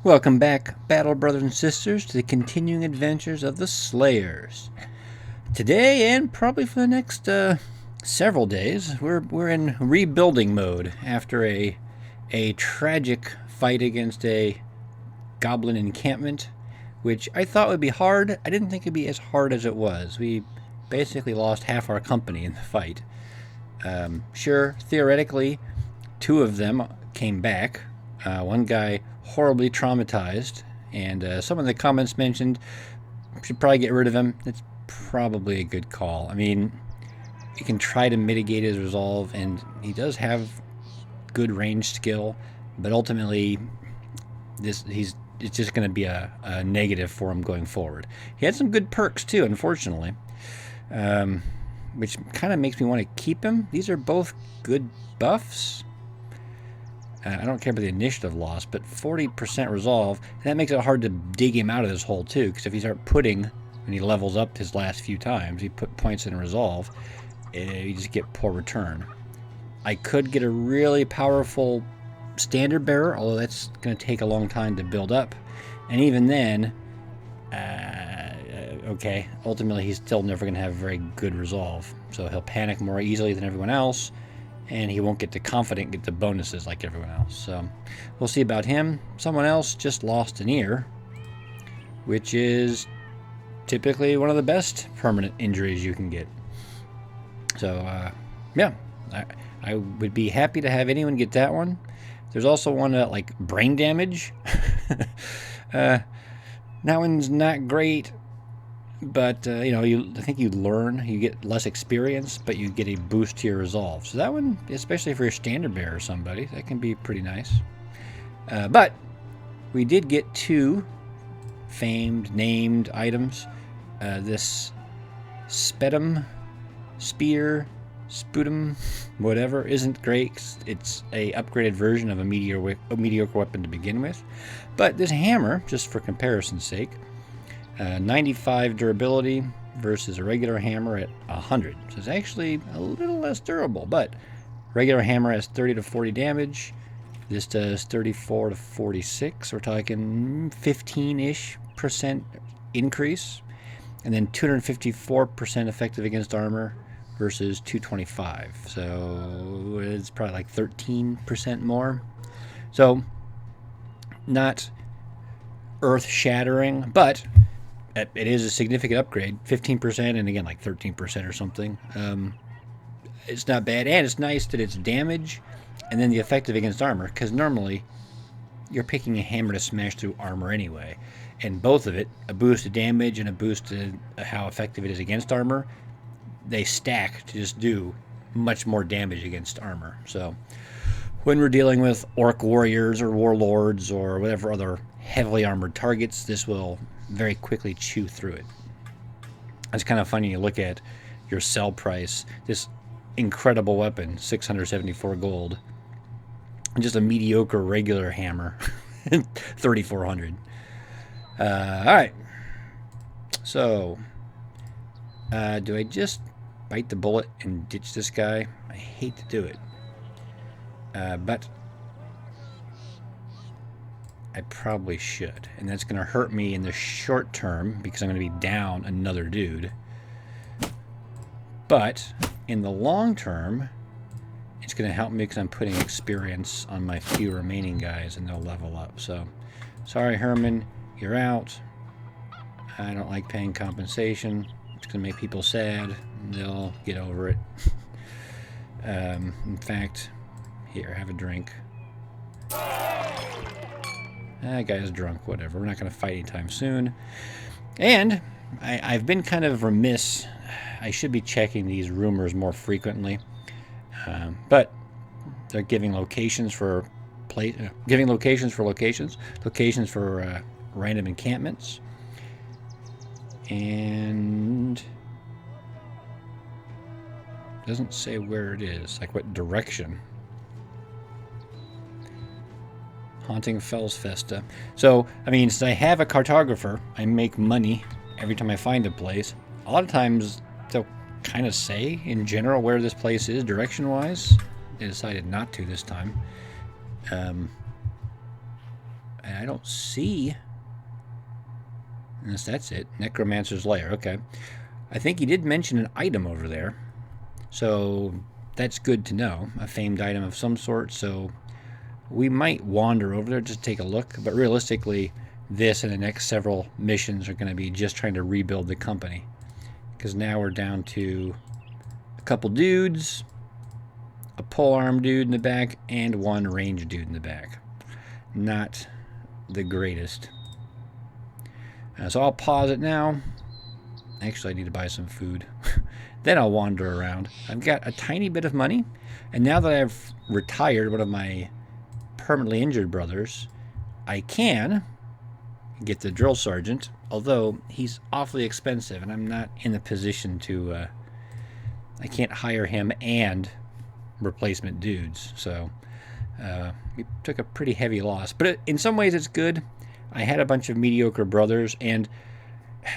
Welcome back, battle brothers and sisters, to the continuing adventures of the Slayers. Today, and probably for the next several days, we're in rebuilding mode after a tragic fight against a goblin encampment, which I thought would be hard. I didn't think it'd be as hard as it was. We basically lost half our company in the fight. Sure, theoretically, two of them came back. One guy horribly traumatized, and some of the comments mentioned should probably get rid of him. It's probably a good call. I mean, you can try to mitigate his resolve, and he does have good range skill, but ultimately, it's just going to be a negative for him going forward. He had some good perks too, unfortunately, which kind of makes me want to keep him. These are both good buffs. I don't care about the initiative loss, but 40% resolve, that makes it hard to dig him out of this hole too, because if you start putting, when he levels up his last few times, he put points in resolve, you just get poor return. I could get a really powerful standard bearer, although that's going to take a long time to build up. And even then, okay, ultimately he's still never going to have very good resolve. So he'll panic more easily than everyone else, and he won't get the confident, get the bonuses like everyone else. So we'll see about him. Someone else just lost an ear, which is typically one of the best permanent injuries you can get. So, yeah, I would be happy to have anyone get that one. There's also one like brain damage. That one's not great, but I think you learn, you get less experience, but you get a boost to your resolve. So that one, especially for your standard bearer or somebody, that can be pretty nice. But we did get two famed, named items. This Spetum, Spear, Sputum, whatever, isn't great. It's a upgraded version of a mediocre weapon to begin with. But this hammer, just for comparison's sake, 95 durability versus a regular hammer at 100. So it's actually a little less durable, but regular hammer has 30 to 40 damage. This does 34 to 46. We're talking 15-ish% increase. And then 254% effective against armor versus 225. So it's probably like 13% more. So not earth-shattering, but it is a significant upgrade. 15% and again like 13% or something. It's not bad, and it's nice that it's damage and then the effective against armor, because normally you're picking a hammer to smash through armor anyway. And both of it, a boost to damage and a boost to how effective it is against armor, they stack to just do much more damage against armor. So when we're dealing with orc warriors or warlords or whatever other heavily armored targets, this will very quickly chew through it. It's kind of funny, you look at your sell price, this incredible weapon, 674 gold, and just a mediocre regular hammer, 3,400. All right. So, do I just bite the bullet and ditch this guy? I hate to do it, but I probably should, and that's going to hurt me in the short term because I'm going to be down another dude. But in the long term, it's going to help me because I'm putting experience on my few remaining guys, and they'll level up. So, sorry, Herman, you're out. I don't like paying compensation. It's going to make people sad. They'll get over it. In fact, here, have a drink. That guy's drunk, whatever. We're not going to fight anytime soon. And I've been kind of remiss. I should be checking these rumors more frequently. But they're giving locations for locations for random encampments, and doesn't say where it is, like what direction. Haunting Fells Festa. So, I mean, since I have a cartographer, I make money every time I find a place. A lot of times they'll kind of say in general where this place is direction wise. They decided not to this time. And I don't see... Unless that's it. Necromancer's Lair. Okay. I think he did mention an item over there. So that's good to know. A famed item of some sort. So we might wander over there just to take a look. But realistically, this and the next several missions are going to be just trying to rebuild the company. Because now we're down to a couple dudes, a polearm dude in the back, and one range dude in the back. Not the greatest. So I'll pause it now. Actually, I need to buy some food. Then I'll wander around. I've got a tiny bit of money. And now that I've retired one of my permanently injured brothers, I can get the drill sergeant. Although he's awfully expensive. And I'm not in the position to... I can't hire him and replacement dudes. So we took a pretty heavy loss. But in some ways it's good. I had a bunch of mediocre brothers, and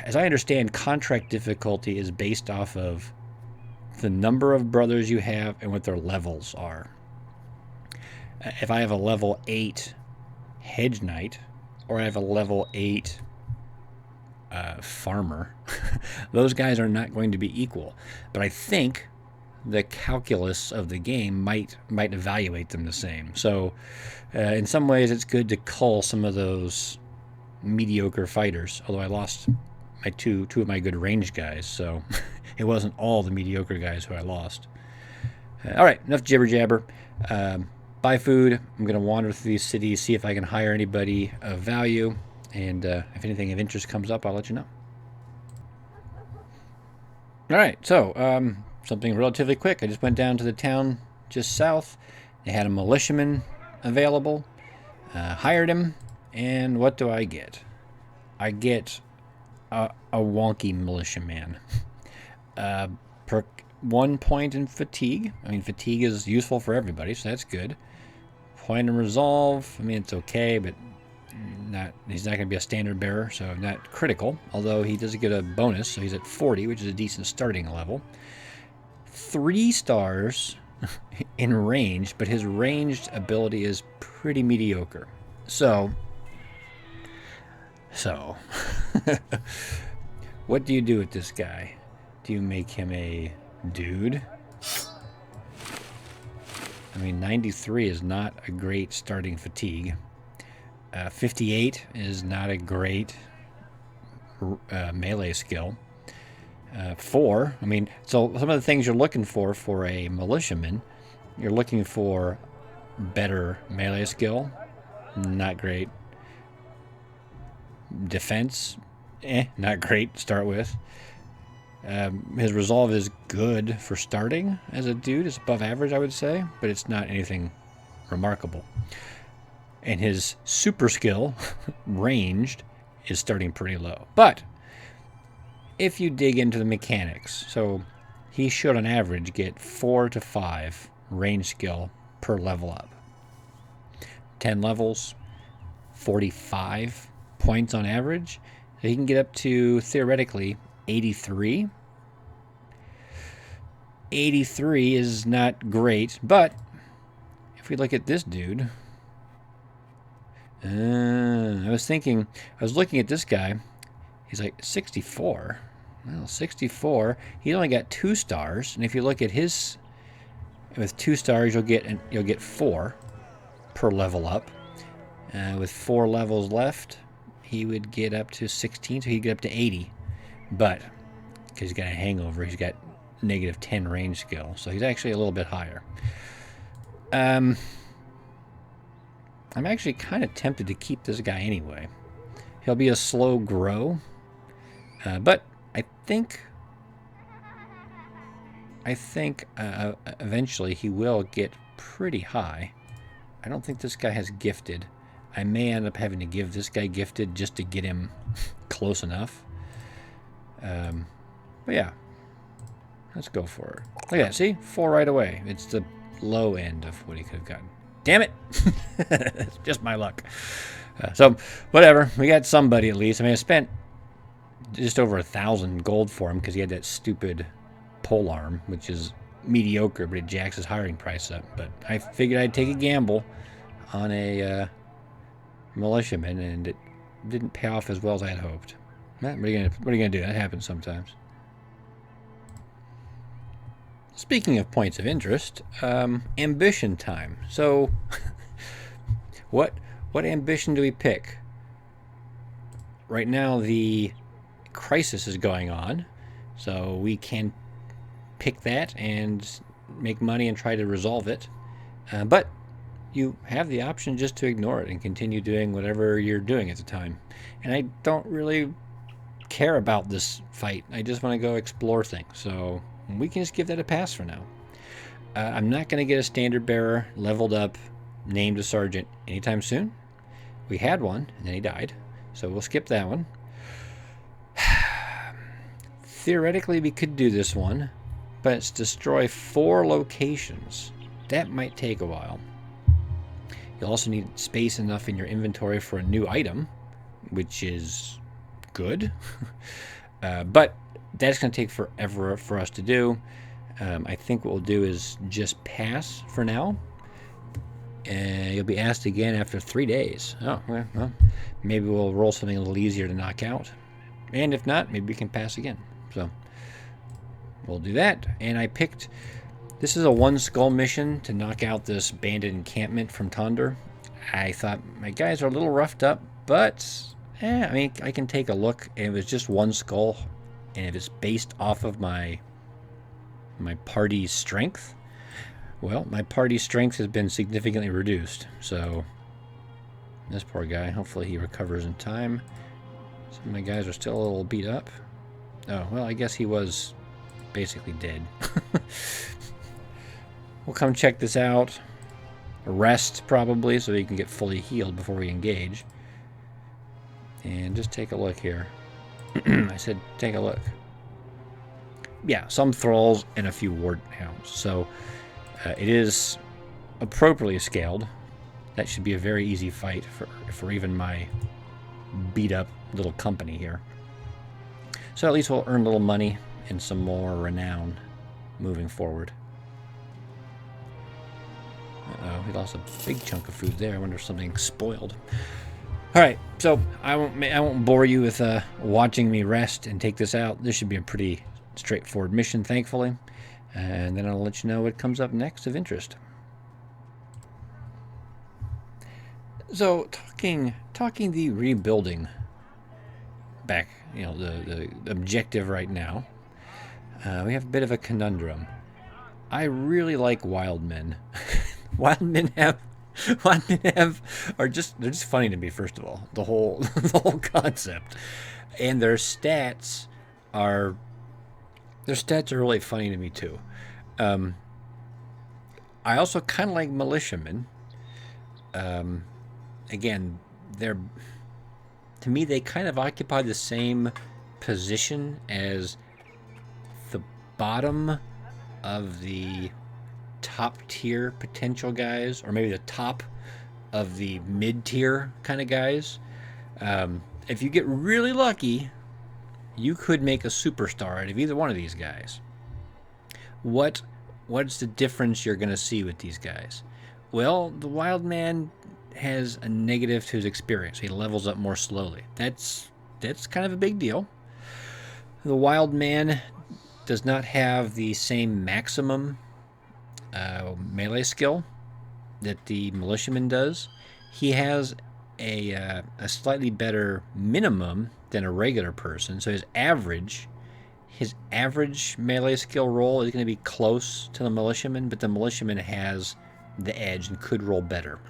as I understand, contract difficulty is based off of the number of brothers you have and what their levels are. If I have a level 8 hedge knight, or I have a level 8 farmer, those guys are not going to be equal. But I think the calculus of the game might evaluate them the same. So in some ways it's good to cull some of those mediocre fighters, although I lost my two of my good range guys, so it wasn't all the mediocre guys who I lost. All right, enough jibber jabber. Buy food. I'm going to wander through these cities, see if I can hire anybody of value, and if anything of interest comes up, I'll let you know. All right, so something relatively quick. I just went down to the town just south. They had a militiaman available. Hired him, and what do I get? I get a wonky militiaman. Perk 1 point in fatigue. I mean, fatigue is useful for everybody, so that's good. Point in resolve. I mean, it's okay, but he's not going to be a standard bearer, so not critical. Although he does get a bonus, so he's at 40, which is a decent starting level. 3 stars in range, but his ranged ability is pretty mediocre. So what do you do with this guy? Do you make him a dude? I mean, 93 is not a great starting fatigue. 58 is not a great melee skill. 4, I mean, so some of the things you're looking for a militiaman, you're looking for better melee skill, not great. Defense, not great to start with. His resolve is good for starting as a dude. It's above average, I would say, but it's not anything remarkable. And his super skill, ranged, is starting pretty low. But if you dig into the mechanics, so he should on average get 4 to 5 range skill per level up. 10 levels, 45 points on average. So he can get up to, theoretically, 83. 83 is not great, but if we look at this dude, I was looking at this guy. He's like 64. Well, 64. He only got 2 stars, and if you look at his, with 2 stars, you'll get 4 per level up. With 4 levels left, he would get up to 16, so he'd get up to 80. But because he's got a hangover, he's got negative 10 range skill, so he's actually a little bit higher. I'm actually kind of tempted to keep this guy anyway. He'll be a slow grow, but I think eventually he will get pretty high. I don't think this guy has gifted. I may end up having to give this guy gifted just to get him close enough. But yeah, let's go for it. Look at that, see? 4 right away. It's the low end of what he could have gotten. Damn it! It's just my luck. So, whatever. We got somebody at least. I mean, I spent just over 1,000 gold for him because he had that stupid polearm, which is mediocre, but it jacks his hiring price up. But I figured I'd take a gamble on a militiamen, and it didn't pay off as well as I had hoped. What are you gonna do? That happens sometimes. Speaking of points of interest, ambition time. So, what ambition do we pick? Right now, the crisis is going on, so we can pick that and make money and try to resolve it. But you have the option just to ignore it and continue doing whatever you're doing at the time. And I don't really care about this fight. I just want to go explore things. So we can just give that a pass for now. I'm not going to get a standard bearer leveled up, named a sergeant anytime soon. We had one, and then he died. So we'll skip that one. Theoretically, we could do this one, but it's destroy 4 locations. That might take a while. You'll also need space enough in your inventory for a new item, which is good. But that's going to take forever for us to do. I think what we'll do is just pass for now. You'll be asked again after 3 days. Oh, well, maybe we'll roll something a little easier to knock out. And if not, maybe we can pass again. So we'll do that. And I picked... This is a 1 skull mission to knock out this bandit encampment from Tonder. I thought my guys are a little roughed up, but I mean, I can take a look. And it was just 1 skull, and if it's based off of my party's strength, well, my party's strength has been significantly reduced. So this poor guy, hopefully he recovers in time. Some of my guys are still a little beat up. Oh, well, I guess he was basically dead. We'll come check this out. Rest, probably, so he can get fully healed before we engage. And just take a look here. I said take a look. Yeah, some thralls and a few ward hounds. So it is appropriately scaled. That should be a very easy fight for even my beat-up little company here. So at least we'll earn a little money and some more renown moving forward. Uh-oh, we lost a big chunk of food there. I wonder if something spoiled. All right, so I won't bore you with watching me rest and take this out. This should be a pretty straightforward mission, thankfully. And then I'll let you know what comes up next of interest. So talking the rebuilding back, you know, the objective right now, we have a bit of a conundrum. I really like wild men. Wild men are just funny to me. First of all, the whole concept, and their stats are really funny to me too. I also kind of like militiamen. Again, to me they kind of occupy the same position as the bottom of the top tier potential guys, or maybe the top of the mid tier kind of guys. If you get really lucky, you could make a superstar out of either one of these guys. What's the difference you're going to see with these guys? Well, the wild man has a negative to his experience. He levels up more slowly. That's kind of a big deal. The wild man does not have the same maximum melee skill that the militiaman does. He has a slightly better minimum than a regular person, so his average melee skill roll is going to be close to the militiaman, but the militiaman has the edge and could roll better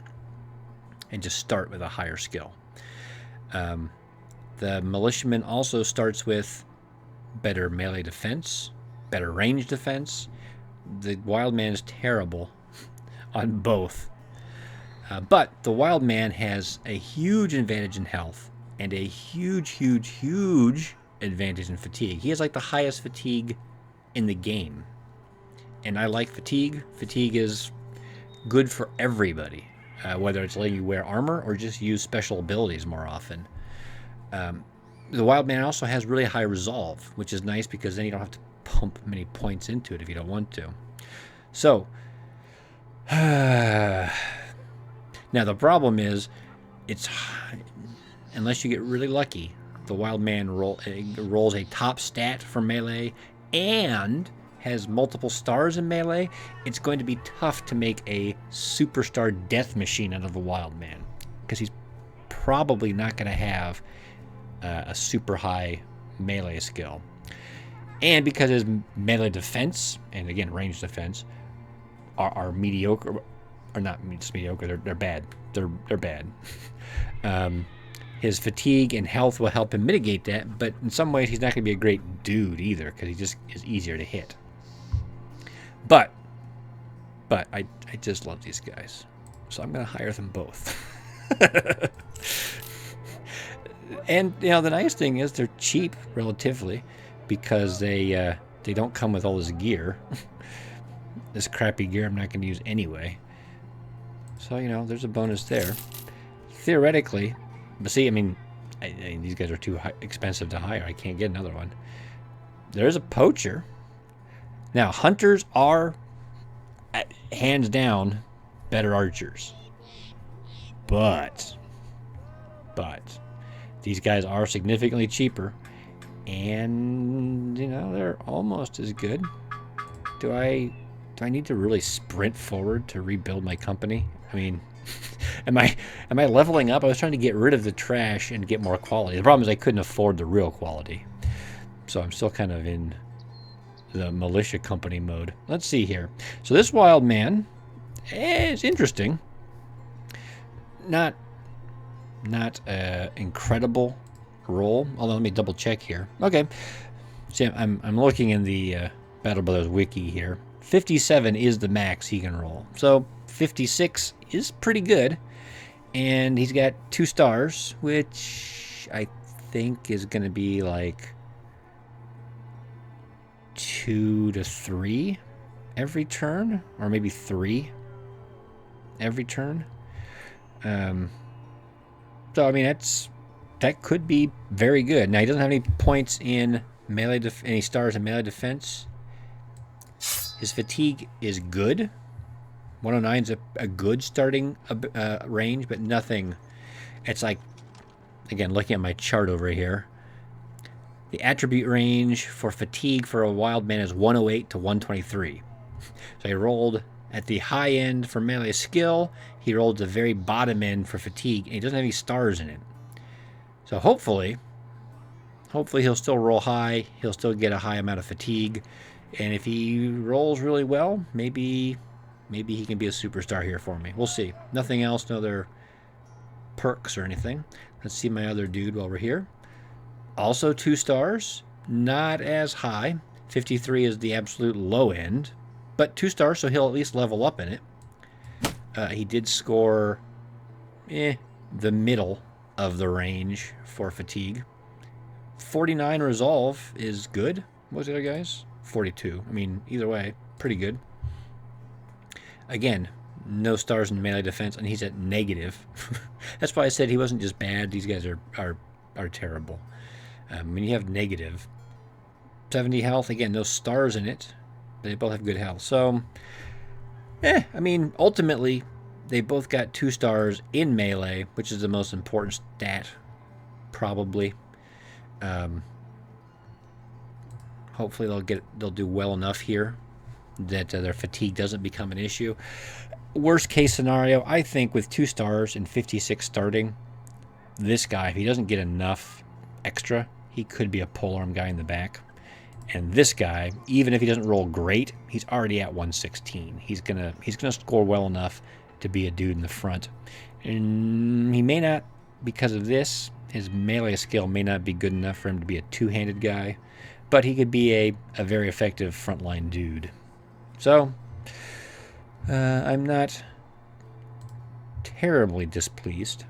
and just start with a higher skill. The militiaman also starts with better melee defense, better range defense. The wild man is terrible on both. But the wild man has a huge advantage in health and a huge advantage in fatigue. He has like the highest fatigue in the game. And I like fatigue. Fatigue is good for everybody, whether it's letting you wear armor or just use special abilities more often. The wild man also has really high resolve, which is nice because then you don't have to pump many points into it if you don't want to. So now the problem is it's, unless you get really lucky, the wild man rolls a top stat for melee and has multiple stars in melee, it's going to be tough to make a superstar death machine out of the wild man, because he's probably not going to have a super high melee skill. And because his melee defense, and again range defense, are mediocre, or not just mediocre, they're bad. They're bad. His fatigue and health will help him mitigate that, but in some ways he's not going to be a great dude either, because he just is easier to hit. But I just love these guys, so I'm going to hire them both. And the nice thing is they're cheap relatively, because they don't come with all this gear. This crappy gear I'm not going to use anyway. So there's a bonus there. Theoretically, but see, I mean these guys are too expensive to hire. I can't get another one. There's a poacher. Now, hunters are, hands down, better archers. But these guys are significantly cheaper, and they're almost as good. Do I need to really sprint forward to rebuild my company? I mean, am I leveling up? I was trying to get rid of the trash and get more quality. The problem is I couldn't afford the real quality, so I'm still kind of in the militia company mode. Let's see here. So this wild man is interesting. Not incredible roll. Although let me double check here. Okay, see, I'm looking in the Battle Brothers wiki here. 57 is the max he can roll. So 56 is pretty good, and he's got 2 stars, which I think is going to be like 2 to 3 every turn, or maybe 3 every turn. So I mean that could be very good. Now he doesn't have any points in melee, any stars in melee defense. His fatigue is good. 109 is a good starting range, but nothing. It's like, again, looking at my chart over here, the attribute range for fatigue for a wild man is 108 to 123. So he rolled at the high end for melee skill. He rolled the very bottom end for fatigue, and he doesn't have any stars in it. So hopefully he'll still roll high. He'll still get a high amount of fatigue, and if he rolls really well, maybe he can be a superstar here for me. We'll see. Nothing else, no other perks or anything. Let's see my other dude while we're here. Also 2 stars, not as high. 53 is the absolute low end, but 2 stars, so he'll at least level up in it. He did score the middle of the range for fatigue. 49 resolve is good. What was the other guys? 42. I mean, either way, pretty good. Again, no stars in melee defense, and he's at negative. That's why I said he wasn't just bad. These guys are terrible. When you have negative 70 health, again, no stars in it. They both have good health. So, I mean, ultimately, they both got 2 stars in melee, which is the most important stat, probably. Hopefully they'll do well enough here that their fatigue doesn't become an issue. Worst case scenario, I think with 2 stars and 56 starting, this guy, if he doesn't get enough extra, he could be a polearm guy in the back. And this guy, even if he doesn't roll great, he's already at 116. He's gonna score well enough to be a dude in the front. And he may not, because of this, his melee skill may not be good enough for him to be a 2-handed guy, but he could be a very effective frontline dude. So, I'm not terribly displeased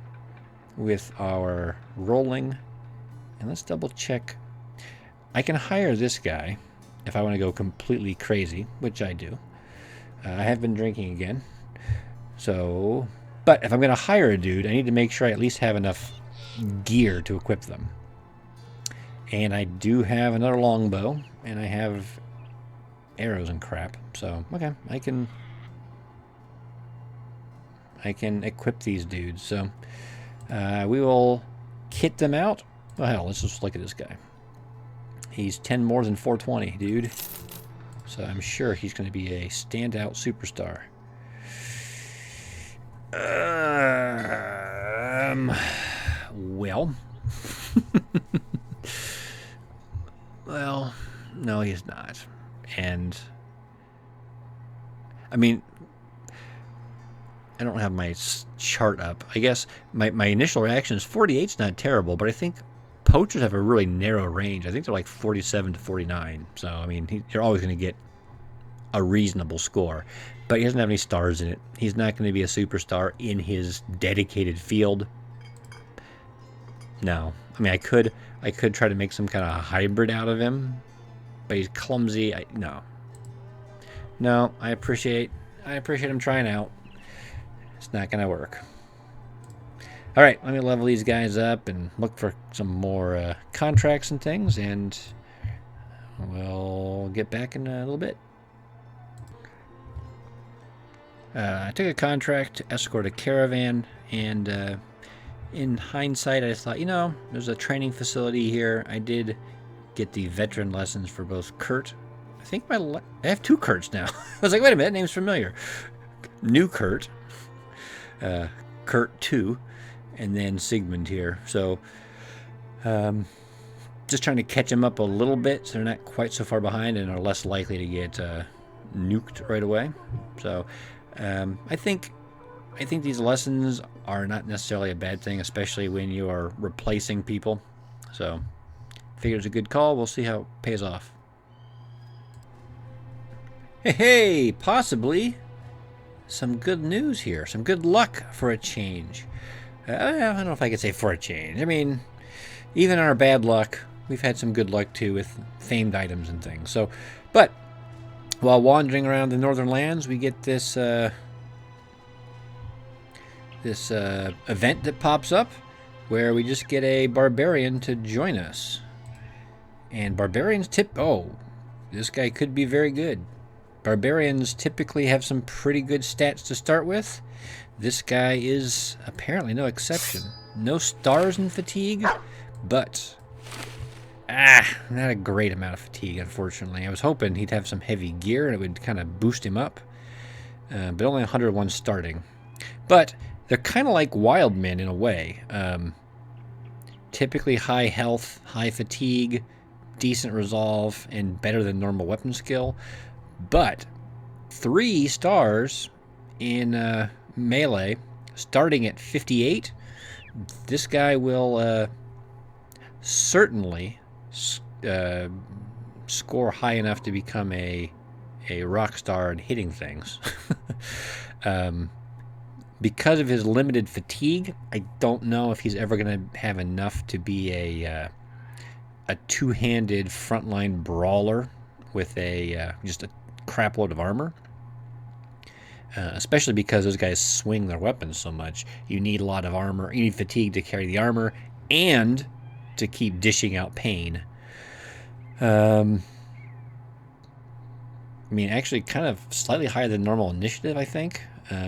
with our rolling. And let's double check. I can hire this guy if I want to go completely crazy, which I do. I have been drinking again. So, but if I'm going to hire a dude, I need to make sure I at least have enough gear to equip them. And I do have another longbow, and I have arrows and crap. So, okay, I can equip these dudes. So, We will kit them out. Oh, hell, let's just look at this guy. He's 10 more than 420, dude. So I'm sure he's going to be a standout superstar. Well. Well, no, he's not. And, I mean, I don't have my chart up. I guess my initial reaction is 48's not terrible, but I think poachers have a really narrow range. I think they're like 47 to 49. So, I mean, you're always going to get a reasonable score. But he doesn't have any stars in it. He's not going to be a superstar in his dedicated field. No. I mean, I could try to make some kind of hybrid out of him, but he's clumsy. No. No, I appreciate him trying out. It's not going to work. All right, let me level these guys up and look for some more contracts and things, and we'll get back in a little bit. I took a contract to escort a caravan, and in hindsight, I just thought, you know, there's a training facility here. I did get the veteran lessons for both Kurt. I think I have 2 Kurts now. I was like, wait a minute, name's familiar. New Kurt, Kurt 2, and then Sigmund here. So, just trying to catch them up a little bit so they're not quite so far behind and are less likely to get nuked right away. So, I think these lessons are not necessarily a bad thing, especially when you are replacing people. So, figure it's a good call. We'll see how it pays off. Hey, possibly some good news here. Some good luck for a change. I don't know if I could say for a change. I mean, even our bad luck, we've had some good luck too with famed items and things. So, but while wandering around the northern lands, we get this event that pops up where we just get a barbarian to join us. And barbarians this guy could be very good. Barbarians typically have some pretty good stats to start with. This guy is apparently no exception. No stars in fatigue, but not a great amount of fatigue, unfortunately. I was hoping he'd have some heavy gear and it would kind of boost him up, but only 101 starting. But they're kind of like wild men in a way. Typically high health, high fatigue, decent resolve, and better than normal weapon skill. But 3 stars in melee, starting at 58, this guy will certainly score high enough to become a rock star and hitting things. Because of his limited fatigue, I don't know if he's ever going to have enough to be a two-handed frontline brawler with just a crapload of armor. Especially because those guys swing their weapons so much. You need a lot of armor. You need fatigue to carry the armor and to keep dishing out pain. I mean, actually kind of slightly higher than normal initiative, I think.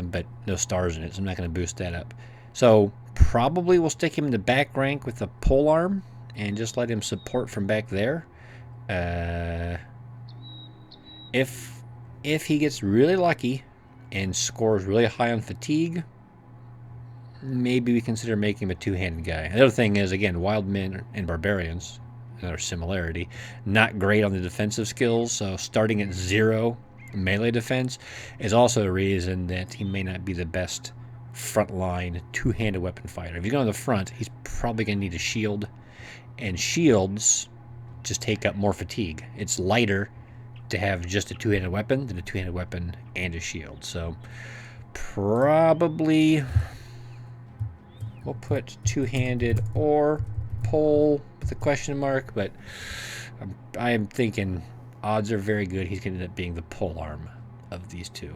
But no stars in it, so I'm not going to boost that up. So probably we'll stick him in the back rank with a pole arm and just let him support from back there. If he gets really lucky and scores really high on fatigue, maybe we consider making him a two-handed guy. The other thing is, again, wild men and barbarians, another similarity, not great on the defensive skills, so starting at 0 melee defense is also a reason that he may not be the best frontline two-handed weapon fighter. If you go on the front, he's probably going to need a shield, and shields just take up more fatigue. It's lighter to have just a two-handed weapon than a two-handed weapon and a shield. So probably we'll put two-handed or pole with a question mark, but I am thinking odds are very good he's going to end up being the pole arm of these two.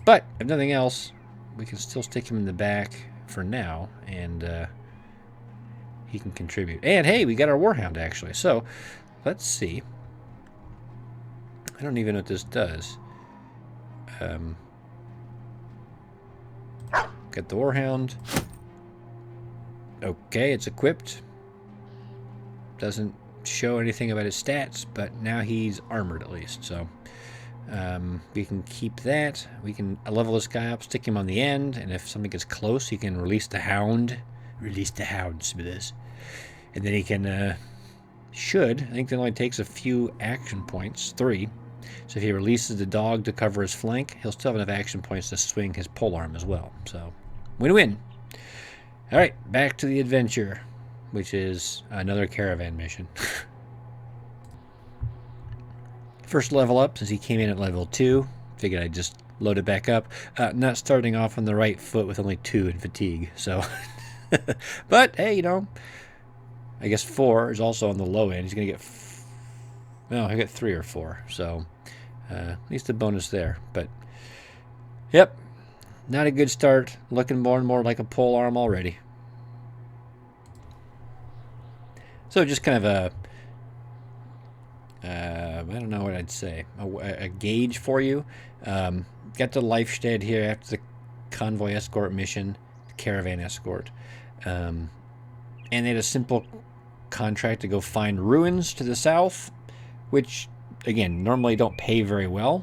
But if nothing else, we can still stick him in the back for now, and he can contribute. And hey, we got our Warhound actually. So let's see. I don't even know what this does. Got the Warhound. Okay, it's equipped. Doesn't show anything about his stats, but now he's armored at least, so we can keep that. We can level this guy up, stick him on the end, and if something gets close, he can release the hound. Release the hounds with this. And then he can, I think that only takes a few action points, 3. So if he releases the dog to cover his flank, he'll still have enough action points to swing his polearm as well. So, win-win. All right, back to the adventure, which is another caravan mission. First level up, since he came in at level 2. Figured I'd just load it back up. Not starting off on the right foot with only 2 in fatigue, so... But, hey, you know, I guess 4 is also on the low end. He's going to get... No, I got 3 or 4, so at least a bonus there. But, yep, not a good start. Looking more and more like a polearm already. So just kind of a... I don't know what I'd say. A gauge for you. Got the Leifstead here after the convoy escort mission, the caravan escort. And they had a simple contract to go find ruins to the south, which, again, normally don't pay very well.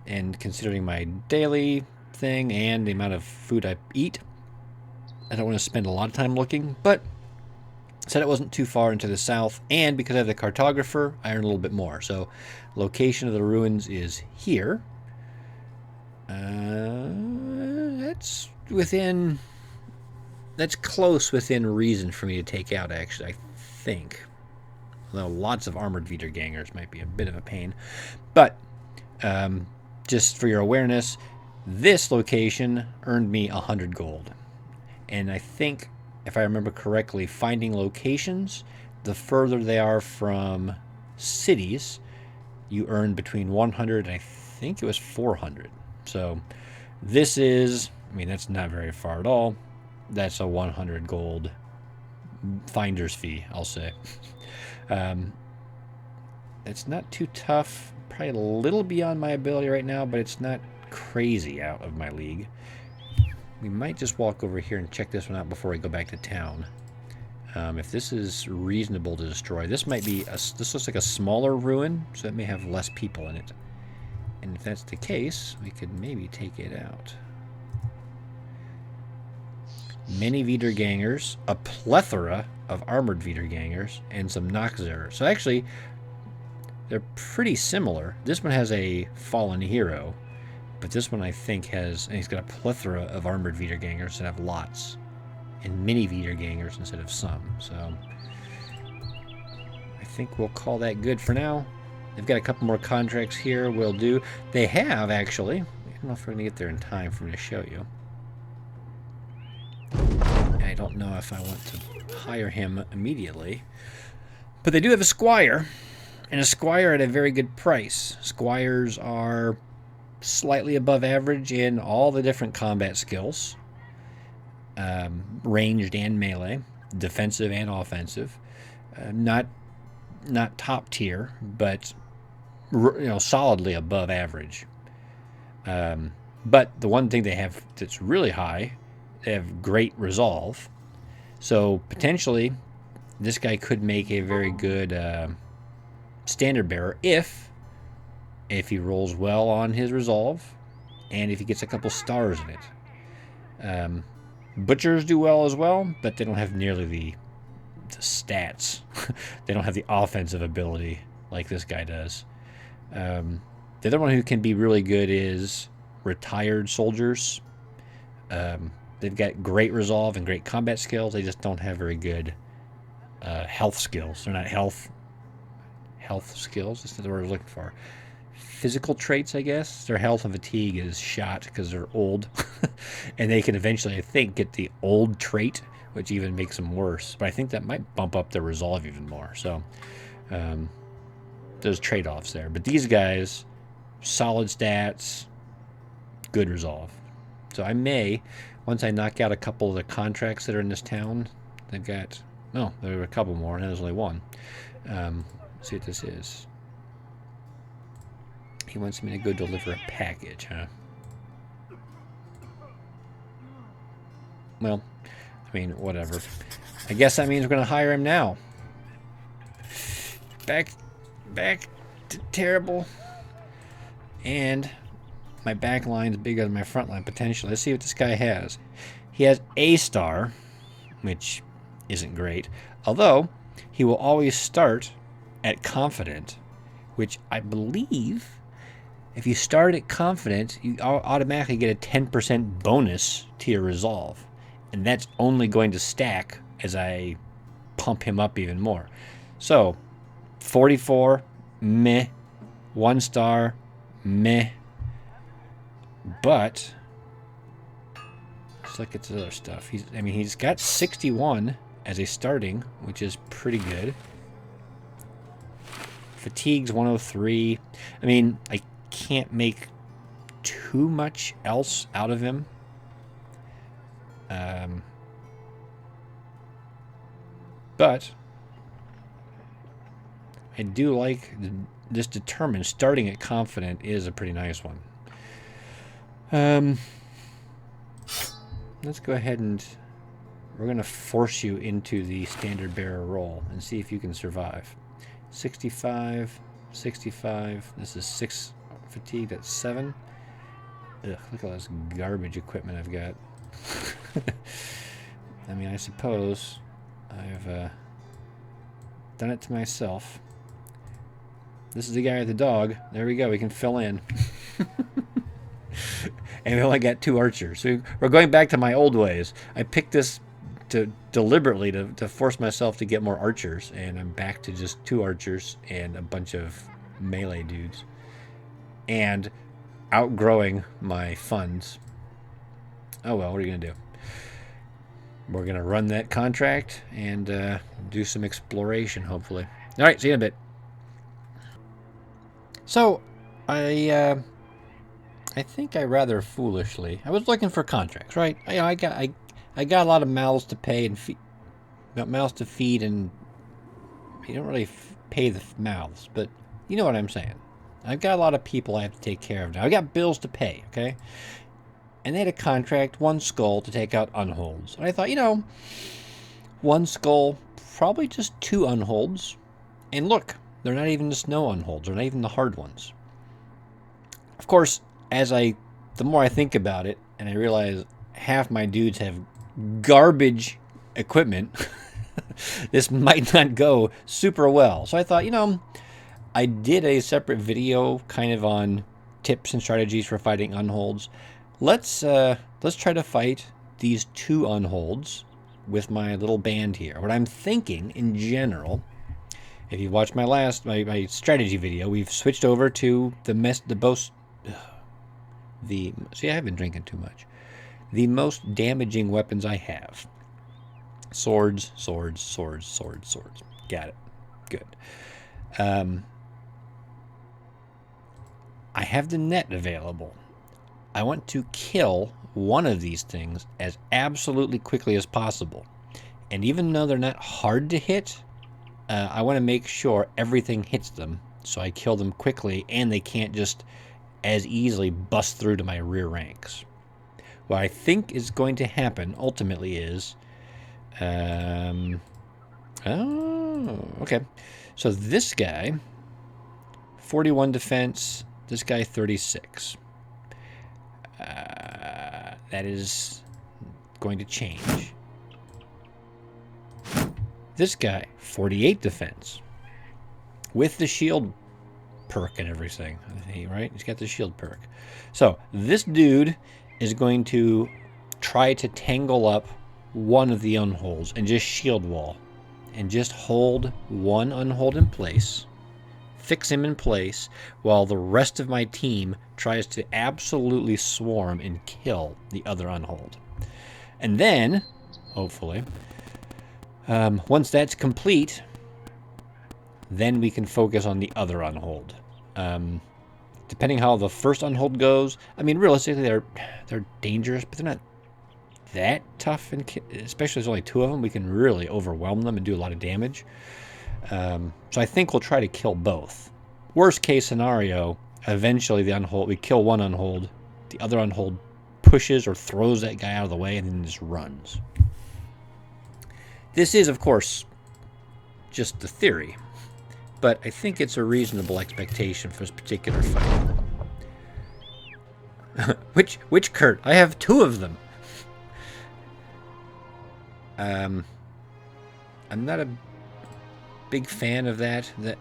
And considering my daily thing and the amount of food I eat, I don't want to spend a lot of time looking, but said it wasn't too far into the south, and because I have the cartographer, I earn a little bit more. So, location of the ruins is here. That's close within reason for me to take out, actually, I think. Although lots of armored Wiedergängers might be a bit of a pain. But, just for your awareness, this location earned me 100 gold. And I think, if I remember correctly, finding locations, the further they are from cities, you earn between 100 and I think it was 400. So this is, I mean, that's not very far at all. That's a 100 gold finder's fee, I'll say. It's not too tough. Probably a little beyond my ability right now, but it's not crazy out of my league. We might just walk over here and check this one out before we go back to town. If this is reasonable to destroy, this might be this looks like a smaller ruin, so it may have less people in it. And if that's the case, we could maybe take it out. Many Wiedergängers, a plethora of armored Wiedergängers, and some Nachzehrer. So actually, they're pretty similar. This one has a fallen hero, but this one I think has, and he's got a plethora of armored Wiedergängers instead of lots, and mini Wiedergängers instead of some. So I think we'll call that good for now. They've got a couple more contracts here. Will do. They have, actually. I don't know if we're going to get there in time for me to show you. I don't know if I want to hire him immediately. But they do have a squire. And a squire at a very good price. Squires are slightly above average in all the different combat skills. Ranged and melee. Defensive and offensive. Not top tier, but solidly above average. But the one thing they have that's really high, they have great resolve. So potentially, this guy could make a very good standard bearer if he rolls well on his resolve, and if he gets a couple stars in it. Butchers do well as well, but they don't have nearly the stats. They don't have the offensive ability like this guy does. The other one who can be really good is retired soldiers. They've got great resolve and great combat skills. They just don't have very good health skills. They're not health skills. That's not the word I was looking for. Physical traits, I guess. Their health and fatigue is shot because they're old. And they can eventually, I think, get the old trait, which even makes them worse. But I think that might bump up their resolve even more. So there's trade-offs there. But these guys, solid stats, good resolve. So I may, once I knock out a couple of the contracts that are in this town, they've got, no, there are a couple more, and there's only one. Let's see what this is. He wants me to go deliver a package, huh? Well, I mean, whatever. I guess that means we're going to hire him now. Back terrible. And my back line's bigger than my front line, potentially. Let's see what this guy has. He has A star, which isn't great. Although, he will always start at confident, which I believe, if you start at confident, you automatically get a 10% bonus to your resolve. And that's only going to stack as I pump him up even more. So, 44, meh. 1 star, meh. But let's look at the other stuff. He's got 61 as a starting, which is pretty good. Fatigue's 103. I mean, I can't make too much else out of him. But I do like this determined. Starting at confident is a pretty nice one. Let's go ahead and we're going to force you into the standard bearer role and see if you can survive. 65, 65. This is 6 fatigue. That's 7. Ugh, look at all this garbage equipment I've got. I mean, I suppose I've done it to myself. This is the guy with the dog. There we go. We can fill in. And we only got 2 archers. So we're going back to my old ways. I picked this deliberately to force myself to get more archers, and I'm back to just 2 archers and a bunch of melee dudes. And outgrowing my funds. Oh well, what are you going to do? We're going to run that contract and do some exploration, hopefully. All right, see you in a bit. So, I think I rather foolishly. I was looking for contracts, right? I got a lot of mouths to pay and mouths to feed, and you don't really pay the mouths, but you know what I'm saying. I've got a lot of people I have to take care of now. I got bills to pay, okay? And they had a contract, 1 skull to take out unholds. And I thought, 1 skull, probably just 2 unholds. And look, they're not even the snow unholds. They're not even the hard ones. Of course, the more I think about it, and I realize half my dudes have garbage equipment, this might not go super well. So I thought, I did a separate video kind of on tips and strategies for fighting unholds. Let's try to fight these 2 unholds with my little band here. What I'm thinking in general, if you watched my strategy video, we've switched over to see, I've been drinking too much. The most damaging weapons I have. Swords, swords, swords, swords, swords. Got it. Good. I have the net available. I want to kill one of these things as absolutely quickly as possible. And even though they're not hard to hit, I want to make sure everything hits them so I kill them quickly and they can't just as easily bust through to my rear ranks. What I think is going to happen ultimately is... oh, okay. So this guy, 41 defense, this guy 36. That is going to change. This guy, 48 defense. With the shield perk and everything, right? He's got the shield perk. So this dude is going to try to tangle up one of the unholds and just shield wall. And just hold one unhold in place. Fix him in place while the rest of my team tries to absolutely swarm and kill the other unhold. And then, hopefully, once that's complete, then we can focus on the other unhold. Depending how the first unhold goes, I mean, realistically, they're dangerous, but they're not that tough, and especially there's only 2 of them. We can really overwhelm them and do a lot of damage. So I think we'll try to kill both. Worst case scenario, eventually we kill one unhold, the other unhold pushes or throws that guy out of the way and then just runs. This is, of course, just the theory, but I think it's a reasonable expectation for this particular fight. Which Kurt? I have two of them. I'm not a big fan of that. That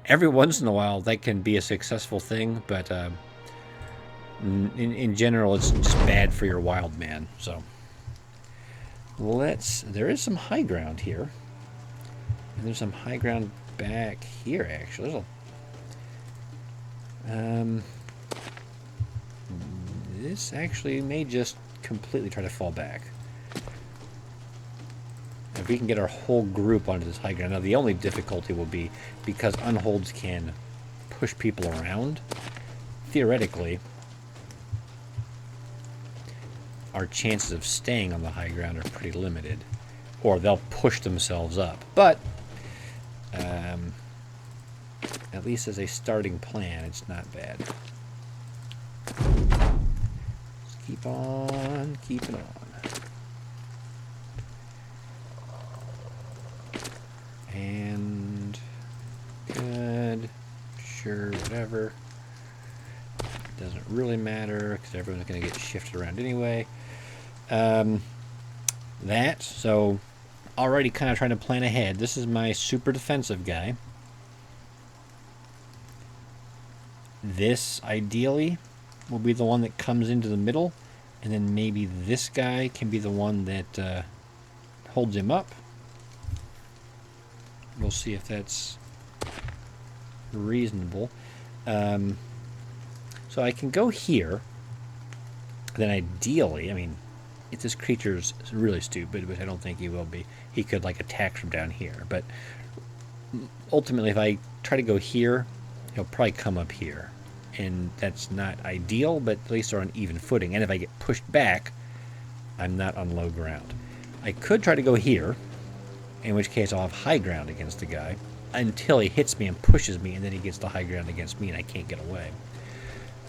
every once in a while that can be a successful thing, but in general it's just bad for your wild man. So there is some high ground here. And there's some high ground back here actually. This actually may just completely try to fall back. If we can get our whole group onto this high ground. Now the only difficulty will be because unholds can push people around. Theoretically, our chances of staying on the high ground are pretty limited. Or they'll push themselves up. But at least as a starting plan, it's not bad. Just keep on keeping on. And good, sure, whatever. Doesn't really matter because everyone's going to get shifted around anyway. So already kind of trying to plan ahead. This is my super defensive guy. This ideally will be the one that comes into the middle, and then maybe this guy can be the one that holds him up. We'll see if that's reasonable. So I can go here. Then ideally, I mean, if this creature's really stupid, which I don't think he will be, he could like attack from down here. But ultimately, if I try to go here, he'll probably come up here. And that's not ideal, but at least they're on even footing. And if I get pushed back, I'm not on low ground. I could try to go here, in which case I'll have high ground against the guy until he hits me and pushes me, and then he gets the high ground against me and I can't get away.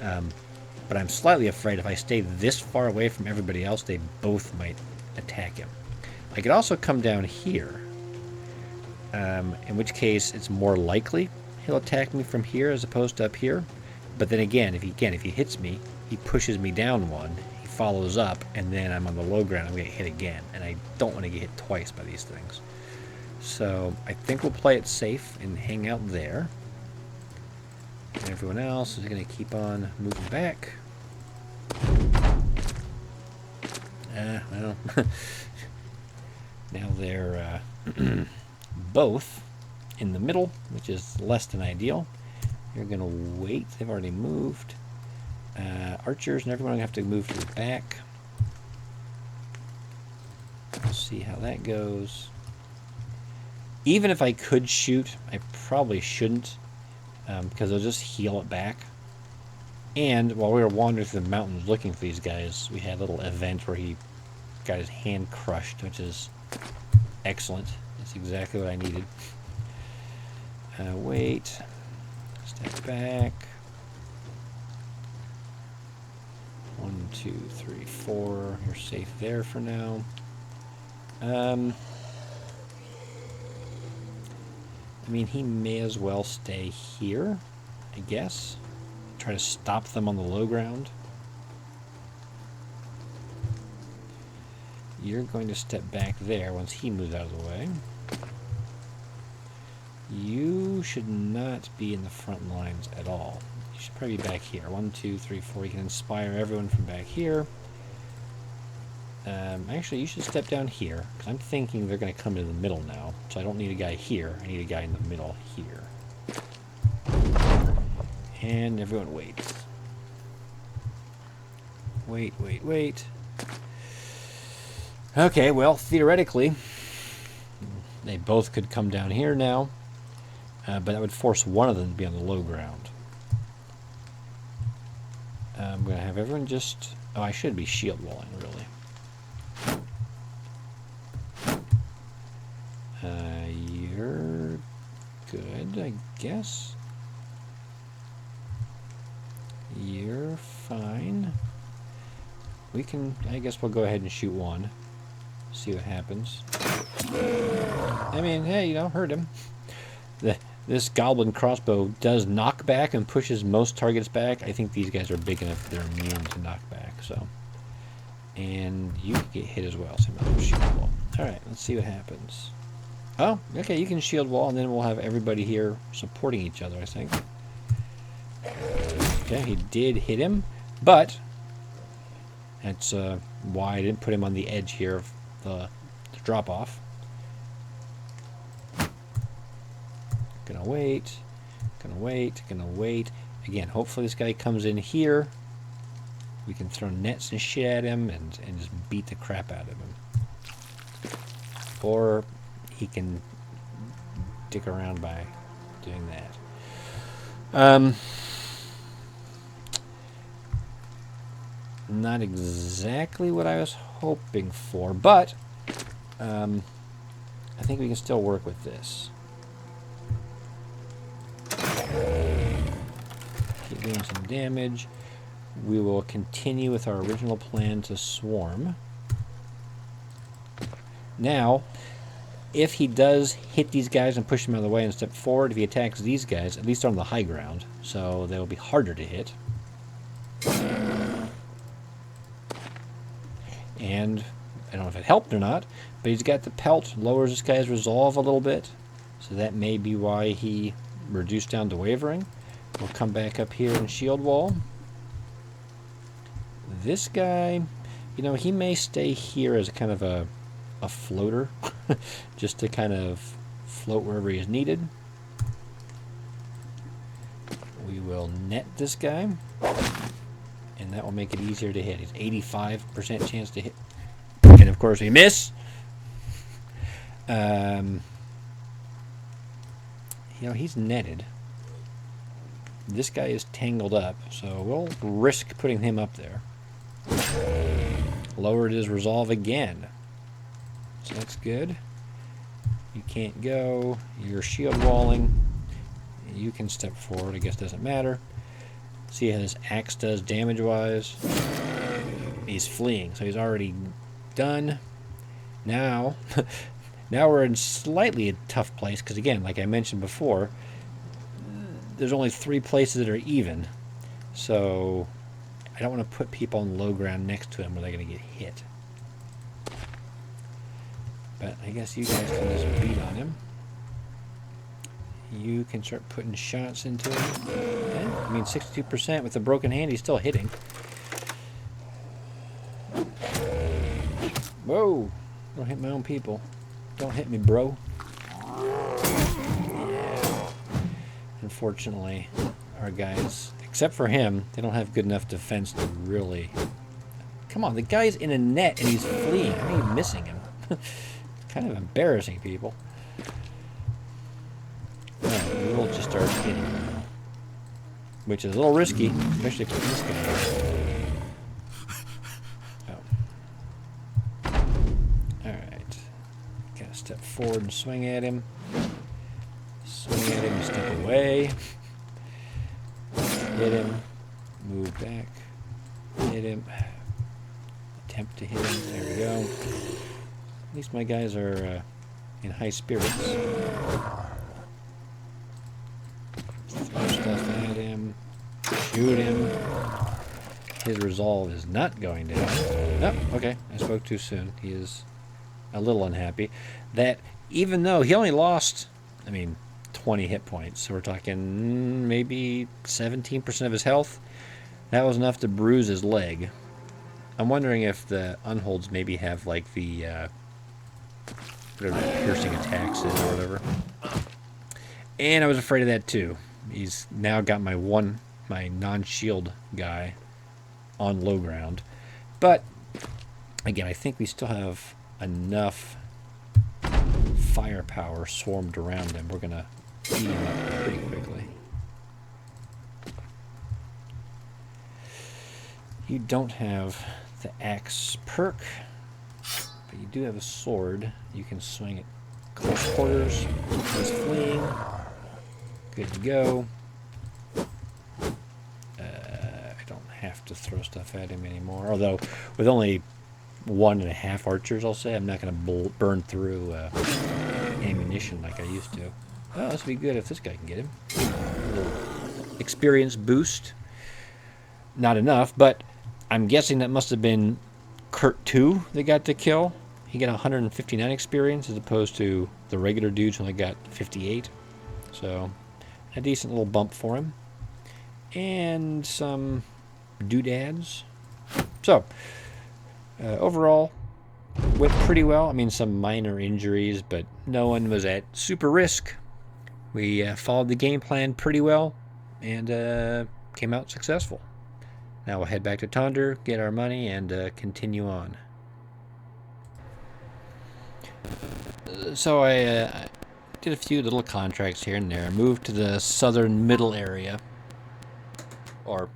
But I'm slightly afraid if I stay this far away from everybody else, they both might attack him. I could also come down here, in which case it's more likely he'll attack me from here as opposed to up here. But then again, if he hits me, he pushes me down one, he follows up, and then I'm on the low ground, I'm going to get hit again. And I don't want to get hit twice by these things. So I think we'll play it safe and hang out there. And everyone else is going to keep on moving back. Well, now they're both in the middle, which is less than ideal. You're going to wait. They've already moved. Archers and everyone have to move to the back. We'll see how that goes. Even if I could shoot, I probably shouldn't, because they'll just heal it back. And while we were wandering through the mountains looking for these guys, we had a little event where he got his hand crushed, which is excellent. That's exactly what I needed. Wait. Step back. 1, 2, 3, 4. You're safe there for now. I mean, he may as well stay here, I guess. Try to stop them on the low ground. You're going to step back there once he moves out of the way. You should not be in the front lines at all. You should probably be back here. 1, 2, 3, 4. You can inspire everyone from back here. Actually, you should step down here, because I'm thinking they're going to come into the middle now. So I don't need a guy here. I need a guy in the middle here. And everyone waits. Wait, wait, wait. Okay, well, theoretically, they both could come down here now. But that would force one of them to be on the low ground. I'm going to have everyone just... Oh, I should be shield walling, really. You're good, I guess. You're fine. We can... I guess we'll go ahead and shoot one. See what happens. I mean, hey, you know, hurt him. This goblin crossbow does knockback and pushes most targets back. I think these guys are big enough they're immune to knockback. So, and you can get hit as well. So I'm gonna shield wall. All right, let's see what happens. Oh, okay, you can shield wall, and then we'll have everybody here supporting each other, I think. Okay, he did hit him, but that's why I didn't put him on the edge here of the drop-off. Gonna wait, gonna wait, gonna wait. Again, hopefully this guy comes in here. We can throw nets and shit at him and just beat the crap out of him. Or he can dick around by doing that. Not exactly what I was hoping for, but I think we can still work with this. Keep doing some damage. We will continue with our original plan to swarm. Now, if he does hit these guys and push them out of the way and step forward, if he attacks these guys, at least they're on the high ground, so they will be harder to hit. And I don't know if it helped or not, but he's got the pelt, lowers this guy's resolve a little bit, so that may be why he reduced down to wavering. We'll come back up here and shield wall. This guy, you know, he may stay here as a kind of a floater, just to kind of float wherever he is needed. We will net this guy, and that will make it easier to hit. He's 85% chance to hit, and of course we miss. You know, he's netted. This guy is tangled up, so we'll risk putting him up there. Lowered his resolve again. So that's good. You can't go. You're shield walling. You can step forward. I guess it doesn't matter. See how this axe does damage-wise. He's fleeing, so he's already done. Now, now we're in slightly a tough place, because again, like I mentioned before, there's only 3 places that are even. So I don't want to put people on low ground next to him where they're going to get hit. But I guess you guys can just beat on him. You can start putting shots into him. Okay. I mean, 62% with a broken hand, he's still hitting. Whoa! Don't hit my own people. Don't hit me, bro. Yeah. Unfortunately, our guys, except for him, they don't have good enough defense to really... Come on, the guy's in a net and he's fleeing. How are you missing him? Kind of embarrassing, people. Alright, we will just start hitting him. Which is a little risky, especially for this guy. Oh. Alright. Gotta step forward and swing at him. Swing at him, step away. Hit him. Move back. Hit him. Attempt to hit him. There we go. At least my guys are in high spirits. Throw stuff at him. Shoot him. His resolve is not going down. Oh, okay. I spoke too soon. He is a little unhappy. That, even though he only lost, I mean, 20 hit points, so we're talking maybe 17% of his health, that was enough to bruise his leg. I'm wondering if the unholds maybe have, like, the... whatever piercing attacks is or whatever. And I was afraid of that too. He's now got my non-shield guy on low ground. But again, I think we still have enough firepower swarmed around him. We're gonna beat him up pretty quickly. You don't have the axe perk, but you do have a sword. You can swing it close quarters. He's fleeing. Good to go. I don't have to throw stuff at him anymore. Although, with only 1.5 archers, I'll say. I'm not going to burn through ammunition like I used to. Oh, this would be good if this guy can get him. A little experience boost. Not enough, but I'm guessing that must have been Kurt 2 that got the kill. He got 159 experience as opposed to the regular dudes who only got 58. So, a decent little bump for him. And some doodads. So, overall, went pretty well. I mean, some minor injuries, but no one was at super risk. We followed the game plan pretty well and came out successful. Now we'll head back to Tonder, get our money, and continue on. So I did a few little contracts here and there. Moved to the southern middle area. Or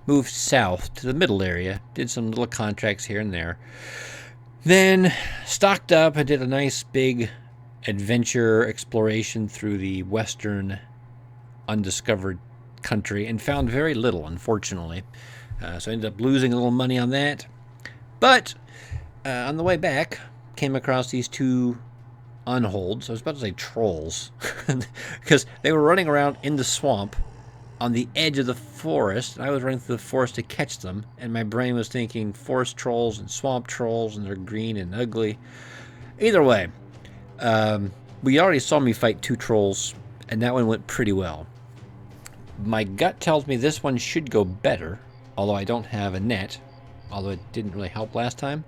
moved south to the middle area. Did some little contracts here and there. Then stocked up and did a nice big adventure exploration through the western undiscovered country and found very little, unfortunately. So I ended up losing a little money on that. But on the way back, came across these two unholds. I was about to say trolls. Because they were running around in the swamp on the edge of the forest, and I was running through the forest to catch them, and my brain was thinking forest trolls and swamp trolls, and they're green and ugly. Either way, we already saw me fight 2 trolls, and that one went pretty well. My gut tells me this one should go better, although I don't have a net, although it didn't really help last time.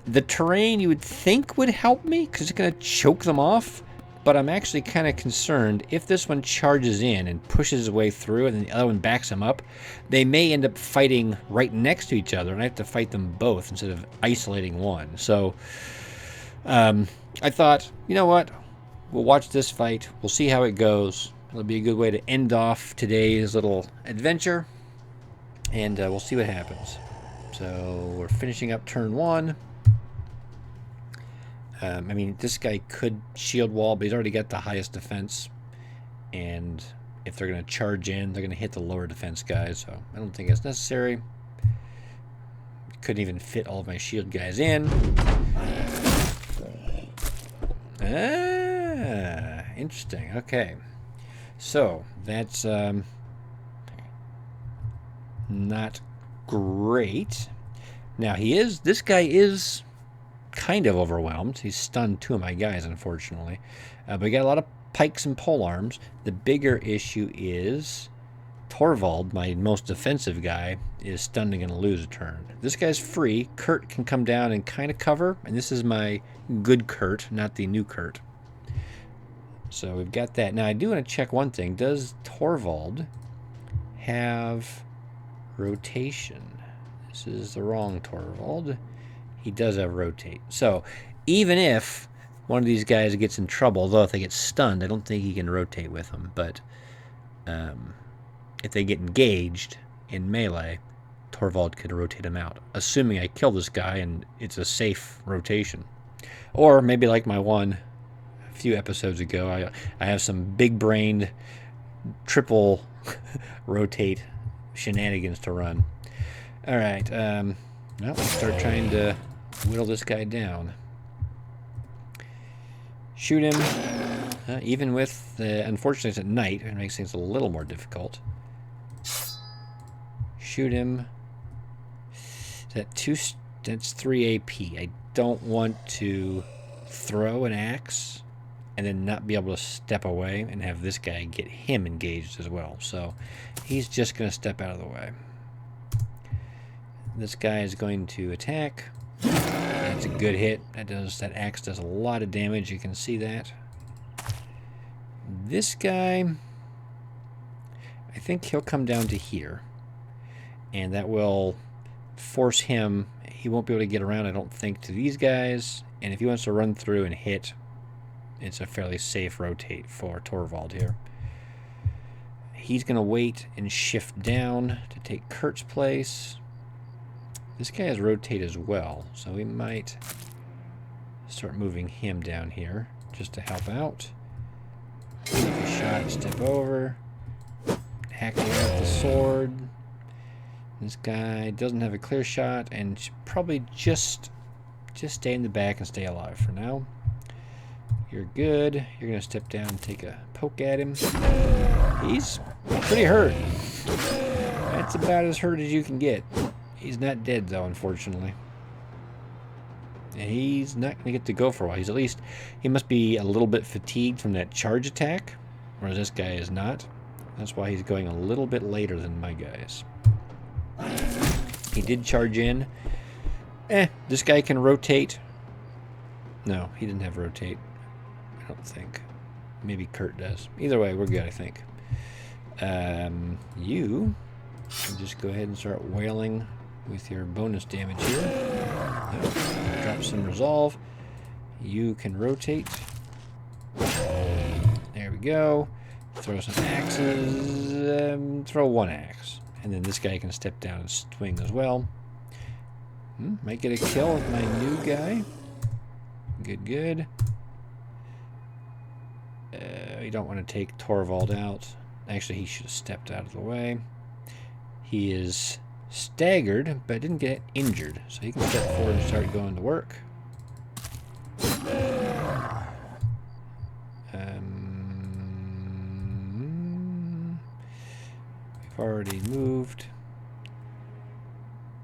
The terrain you would think would help me, because it's going to choke them off, but I'm actually kind of concerned if this one charges in and pushes his way through and then the other one backs him up, they may end up fighting right next to each other, and I have to fight them both instead of isolating one. So I thought, you know what, we'll watch this fight, we'll see how it goes. It'll be a good way to end off today's little adventure, and we'll see what happens. So we're finishing up turn 1. I mean, this guy could shield wall, but he's already got the highest defense. And if they're going to charge in, they're going to hit the lower defense guys. So I don't think that's necessary. Couldn't even fit all of my shield guys in. Ah, interesting. Okay. So that's not great. Now this guy is kind of overwhelmed. He's stunned 2 of my guys, unfortunately. But we got a lot of pikes and polearms. The bigger issue is Torvald, my most defensive guy, is stunned and going to lose a turn. This guy's free. Kurt can come down and kind of cover, and this is my good Kurt, not the new Kurt. So we've got that. Now I do want to check one thing. Does Torvald have rotation? This is the wrong Torvald. He does have rotate. So even if one of these guys gets in trouble, although if they get stunned, I don't think he can rotate with them. But if they get engaged in melee, Torvald could rotate him out, assuming I kill this guy and it's a safe rotation. Or maybe like my one a few episodes ago, I have some big-brained triple rotate shenanigans to run. All right, well, let's start trying to whittle this guy down. Shoot him. Even with, unfortunately it's at night, it makes things a little more difficult. Shoot him. That's 3 AP. I don't want to throw an axe and then not be able to step away and have this guy get him engaged as well. So he's just going to step out of the way. This guy is going to attack. That's a good hit. That axe does a lot of damage. You can see that. This guy, I think he'll come down to here, and that will force him. He won't be able to get around, I don't think, to these guys. And if he wants to run through and hit, it's a fairly safe rotate for Torvald here. He's going to wait and shift down to take Kurt's place. This guy has rotate as well, so we might start moving him down here just to help out. Take a shot, step over, hack him with the sword. This guy doesn't have a clear shot and should probably just stay in the back and stay alive for now. You're good. You're going to step down and take a poke at him. He's pretty hurt. That's about as hurt as you can get. He's not dead, though, unfortunately. And he's not going to get to go for a while. He must be a little bit fatigued from that charge attack, whereas this guy is not. That's why he's going a little bit later than my guys. He did charge in. This guy can rotate. No, he didn't have rotate. I don't think. Maybe Kurt does. Either way, we're good, I think. You can just go ahead and start wailing with your bonus damage here. Drop some resolve. You can rotate. There we go. Throw some axes. Throw one axe. And then this guy can step down and swing as well. Might get a kill with my new guy. Good, good. You don't want to take Torvald out. Actually, he should have stepped out of the way. He is staggered, but didn't get injured. So he can step forward and start going to work. We've already moved.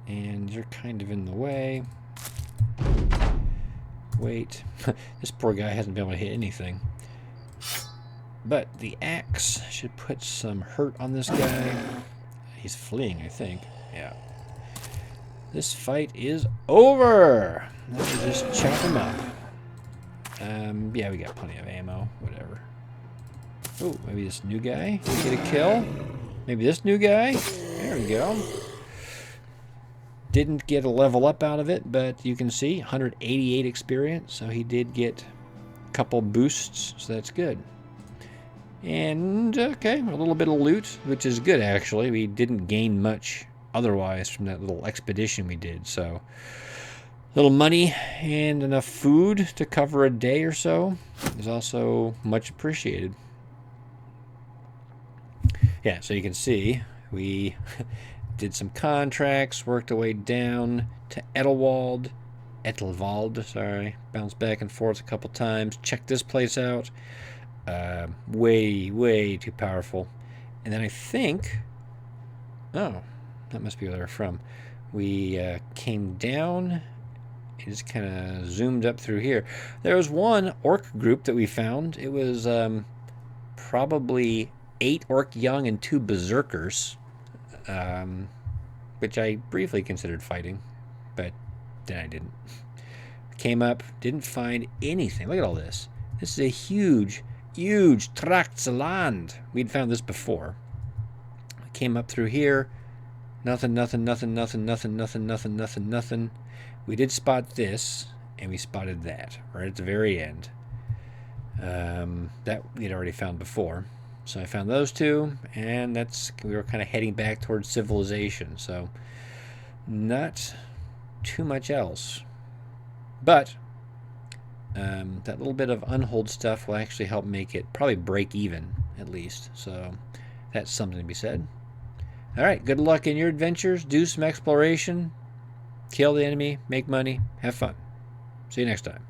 And you're kind of in the way. Wait. This poor guy hasn't been able to hit anything. But the axe should put some hurt on this guy. He's fleeing, I think. Yeah. This fight is over. Let me just chop him up. Yeah, we got plenty of ammo. Whatever. Oh, maybe this new guy get a kill. Maybe this new guy. There we go. Didn't get a level up out of it, but you can see 188 experience. So he did get a couple boosts, so that's good. And, okay, a little bit of loot, which is good, actually. We didn't gain much otherwise from that little expedition we did. So, a little money and enough food to cover a day or so is also much appreciated. Yeah, so you can see we did some contracts, worked our way down to Edelwald, sorry. Bounced back and forth a couple times. Checked this place out. Way too powerful. And then I think, oh, that must be where they're from. We came down and just kind of zoomed up through here. There was one orc group that we found. It was probably 8 orc young and 2 berserkers, which I briefly considered fighting, but then I didn't. Came up, didn't find anything. Look at all this. This is a huge tracts of land. We'd found this before. Came up through here. Nothing. We did spot this, and we spotted that right at the very end. That we'd already found before. So I found those two, and we were kind of heading back towards civilization. So not too much else. But that little bit of unhold stuff will actually help make it probably break even, at least. So that's something to be said. All right, good luck in your adventures. Do some exploration. Kill the enemy. Make money. Have fun. See you next time.